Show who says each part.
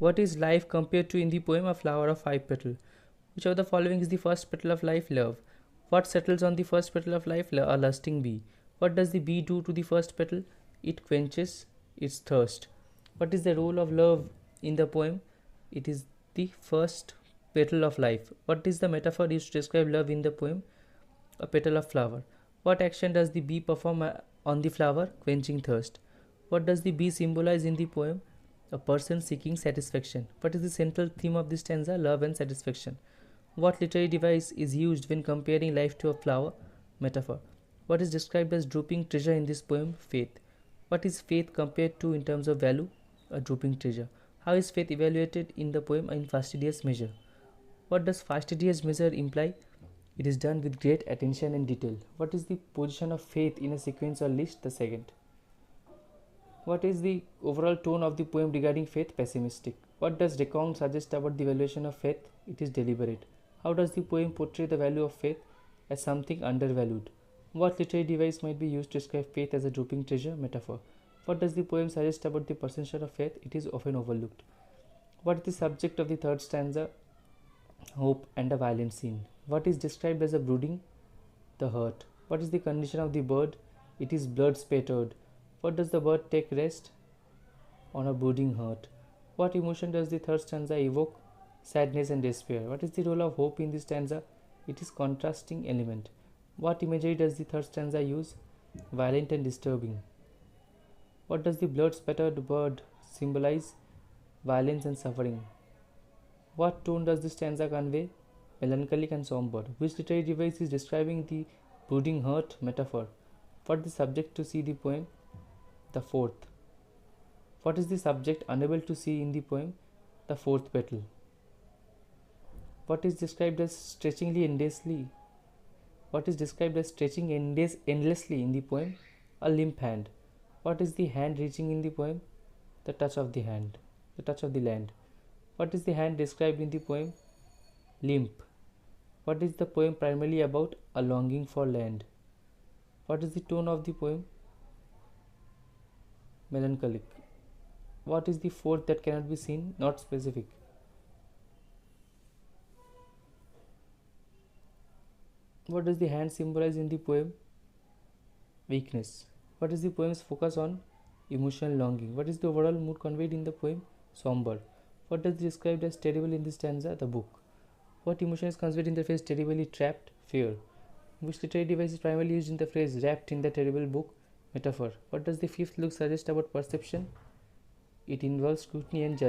Speaker 1: What is life compared to in the poem A Flower of Five Petals? Which of the following is the first petal of life? Love. What settles on the first petal of life? A lusting bee. What does the bee do to the first petal? It quenches its thirst. What is the role of love in the poem? It is the first petal of life. What is the metaphor used to describe love in the poem? A petal of flower. What action does the bee perform on the flower? Quenching thirst. What does the bee symbolize in the poem? A person seeking satisfaction. What is the central theme of this stanza? Love and satisfaction. What literary device is used when comparing life to a flower? Metaphor. What is described as drooping treasure in this poem? Faith. What is faith compared to in terms of value? A drooping treasure. How is faith evaluated in the poem in fastidious measure? What does fastidious measure imply? It is done with great attention and detail. What is the position of faith in a sequence or list? The second. What is the overall tone of the poem regarding faith? Pessimistic. What does Recon suggest about the valuation of faith? It is deliberate. How does the poem portray the value of faith? As something undervalued. What literary device might be used to describe faith as a drooping treasure? Metaphor. What does the poem suggest about the perception of faith? It is often overlooked. What is the subject of the third stanza? Hope and a violent scene. What is described as a brooding? The hurt. What is the condition of the bird? It is blood spattered. What does the bird take rest? On a brooding hurt. What emotion does the third stanza evoke? Sadness and despair. What is the role of hope in this stanza? It is contrasting element. What imagery does the third stanza use? Violent and disturbing. What does the blood spattered bird symbolize? Violence and suffering. What tone does this stanza convey? Melancholic and somber. Which literary device is describing the brooding hurt? Metaphor. What is the subject to see the poem? The fourth. What is the subject unable to see in the poem? The fourth petal. What is described as stretching endlessly? What is described as stretching endlessly in the poem? A limp hand. What is the hand reaching in the poem? The touch of the hand. The touch of the land. What is the hand described in the poem? Limp. What is the poem primarily about? A longing for land. What is the tone of the poem? Melancholic. What is the fourth that cannot be seen? Not specific. What does the hand symbolize in the poem? Weakness. What is the poem's focus on? Emotional longing. What is the overall mood conveyed in the poem? Somber. What does it described as terrible in this stanza? The book. What emotion is conveyed in the phrase terribly trapped? Fear. Which literary device is primarily used in the phrase wrapped in the terrible book? Metaphor. What does the fifth look suggest about perception? It involves scrutiny and judgment.